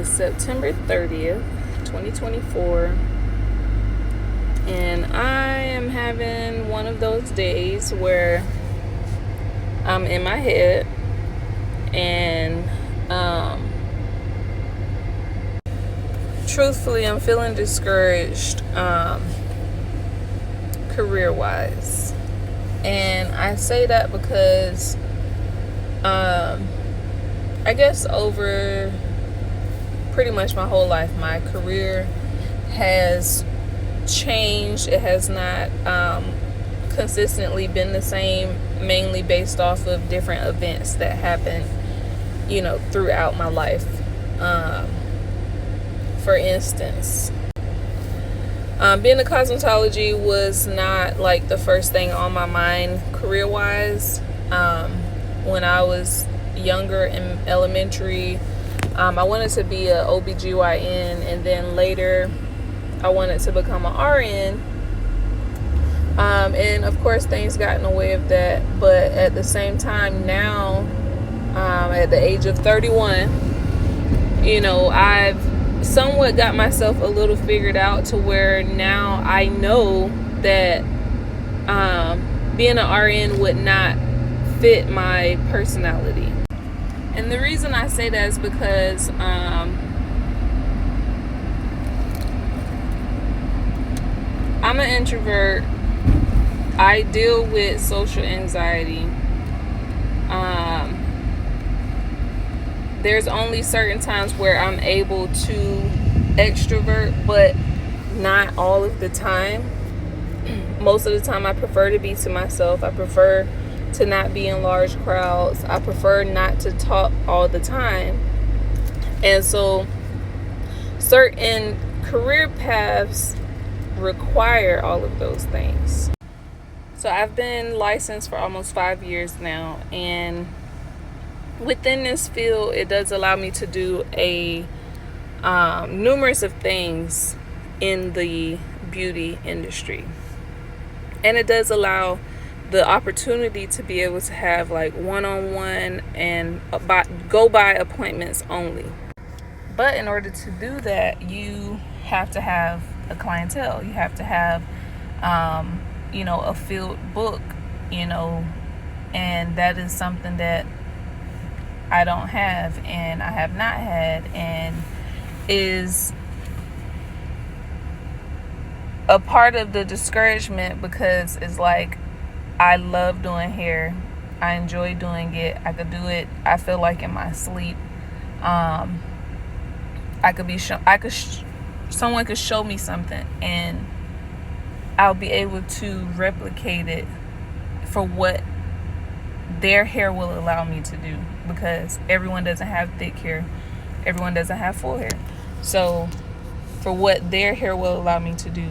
is September 30th, 2024, and I am having one of those days where I'm in my head and truthfully, I'm feeling discouraged career-wise. And I say that because I guess over pretty much my whole life, my career has changed. It has not consistently been the same, mainly based off of different events that happen, throughout my life. For instance, being a cosmetology was not like the first thing on my mind career-wise. When I was younger in elementary, I wanted to be a OBGYN, and then later I wanted to become an RN. And of course things got in the way of that, but at the same time now, at the age of 31, I've somewhat got myself a little figured out to where now I know that being an RN would not fit my personality. And the reason I say that is because I'm an introvert. I deal with social anxiety. There's only certain times where I'm able to extrovert, but not all of the time. Most of the time I prefer to be to myself. I prefer to not be in large crowds. I prefer not to talk all the time. And so certain career paths require all of those things. So I've been licensed for almost 5 years now, and within this field, it does allow me to do a numerous of things in the beauty industry. And it does allow the opportunity to be able to have like one-on-one and go by appointments only. But in order to do that, you have to have a clientele. You have to have a field book, and that is something that I don't have, and I have not had, and is a part of the discouragement, because it's like, I love doing hair. I enjoy doing it. I could do it, I feel like, in my sleep. Someone could show me something and I'll be able to replicate it for what their hair will allow me to do, because everyone doesn't have thick hair. Everyone doesn't have full hair. So for what their hair will allow me to do,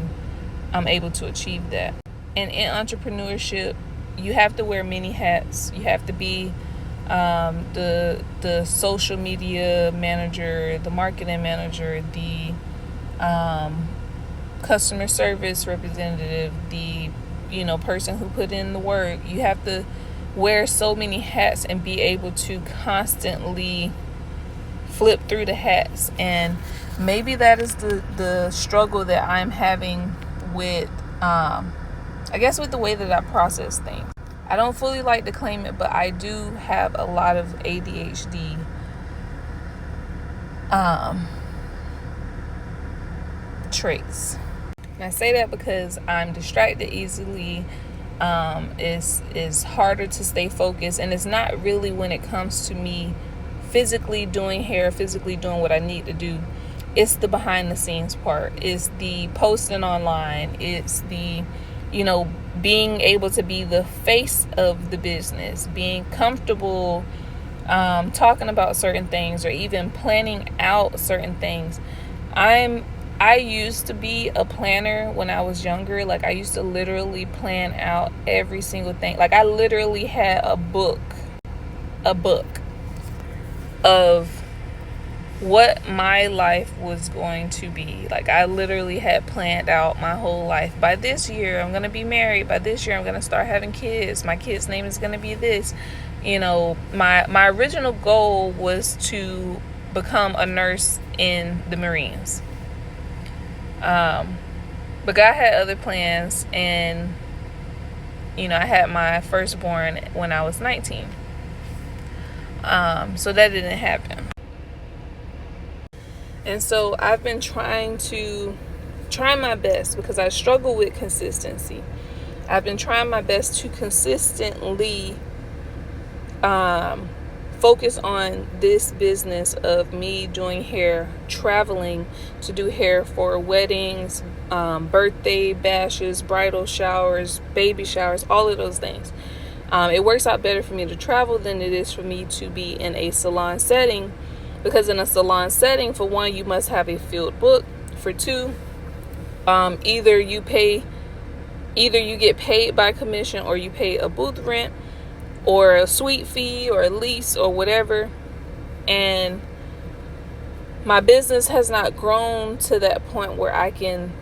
I'm able to achieve that. And in entrepreneurship, you have to wear many hats. You have to be the social media manager, the marketing manager, the customer service representative, the person who put in the work. You have to wear so many hats and be able to constantly flip through the hats. And maybe that is the struggle that I'm having with with the way that I process things. I don't fully like to claim it, but I do have a lot of ADHD traits. And I say that because I'm distracted easily. It's harder to stay focused, and it's not really when it comes to me physically doing hair, physically doing what I need to do. It's the behind the scenes part. It's the posting online. It's the being able to be the face of the business, being comfortable talking about certain things, or even planning out certain things. I used to be a planner when I was younger. Like, I used to literally plan out every single thing. Like, I literally had a book of what my life was going to be. Like, I literally had planned out my whole life. By this year, I'm going to be married. By this year, I'm going to start having kids. My kid's name is going to be this. My original goal was to become a nurse in the Marines. But God had other plans, and I had my firstborn when I was 19. So that didn't happen. And so I've been trying my best, because I struggle with consistency. I've been trying my best to consistently focus on this business of me doing hair, traveling to do hair for weddings, birthday bashes, bridal showers, baby showers, all of those things. It works out better for me to travel than it is for me to be in a salon setting, because in a salon setting, for one, you must have a field book. For two, either you get paid by commission, or you pay a booth rent, or a suite fee, or a lease, or whatever. And my business has not grown to that point where I can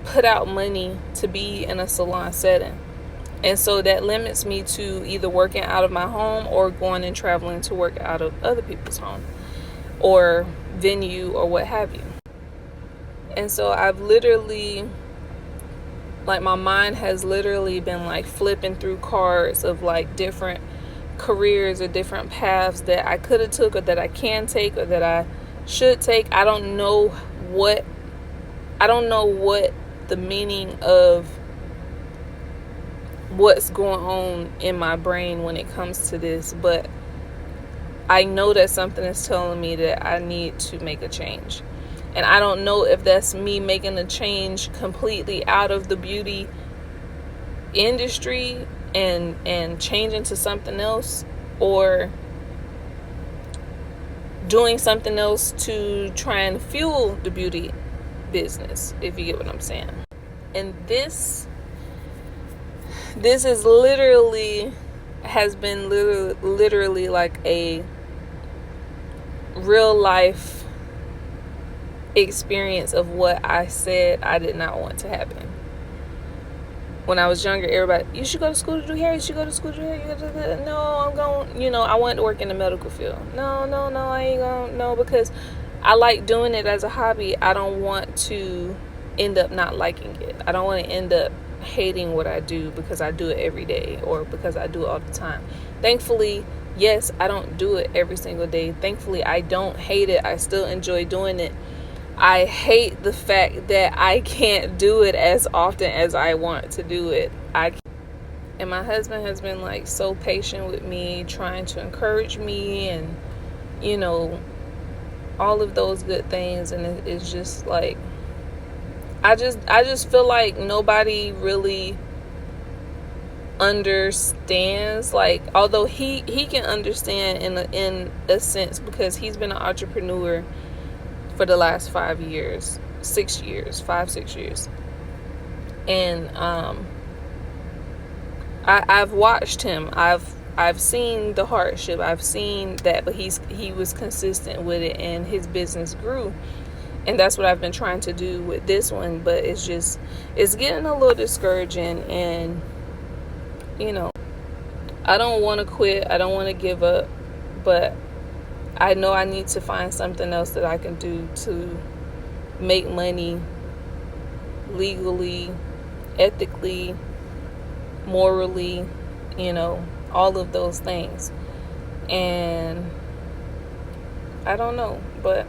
put out money to be in a salon setting. And so that limits me to either working out of my home or going and traveling to work out of other people's home or venue or what have you. And so I've literally, my mind has literally been flipping through cards of different careers or different paths that I could have took, or that I can take, or that I should take. I don't know what the meaning of what's going on in my brain when it comes to this, but I know that something is telling me that I need to make a change. And I don't know if that's me making a change completely out of the beauty industry and changing to something else, or doing something else to try and fuel the beauty business, if you get what I'm saying. And this is has been literally like a real life experience of what I said I did not want to happen. When I was younger, everybody, you should go to school to do hair, you should go to school to do hair. No, I'm going, I wanted to work in the medical field. No, I ain't going, no, because I like doing it as a hobby. I don't want to end up not liking it. I don't want to end up hating what I do because I do it every day, or because I do it all the time. Thankfully, yes, I don't do it every single day. Thankfully, I don't hate it. I still enjoy doing it. I hate the fact that I can't do it as often as I want to do it. And my husband has been so patient with me, trying to encourage me, and all of those good things. And it's just I just feel like nobody really understands, although he can understand in a sense, because he's been an entrepreneur for the last 5 years, 6 years, and I've watched him. I've seen the hardship. I've seen that, but he was consistent with it, and his business grew. And that's what I've been trying to do with this one, but it's getting a little discouraging, and I don't want to quit. I don't want to give up, but I know I need to find something else that I can do to make money legally, ethically, morally, all of those things. And I don't know, but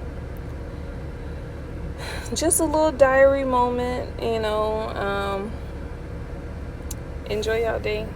just a little diary moment, enjoy y'all day.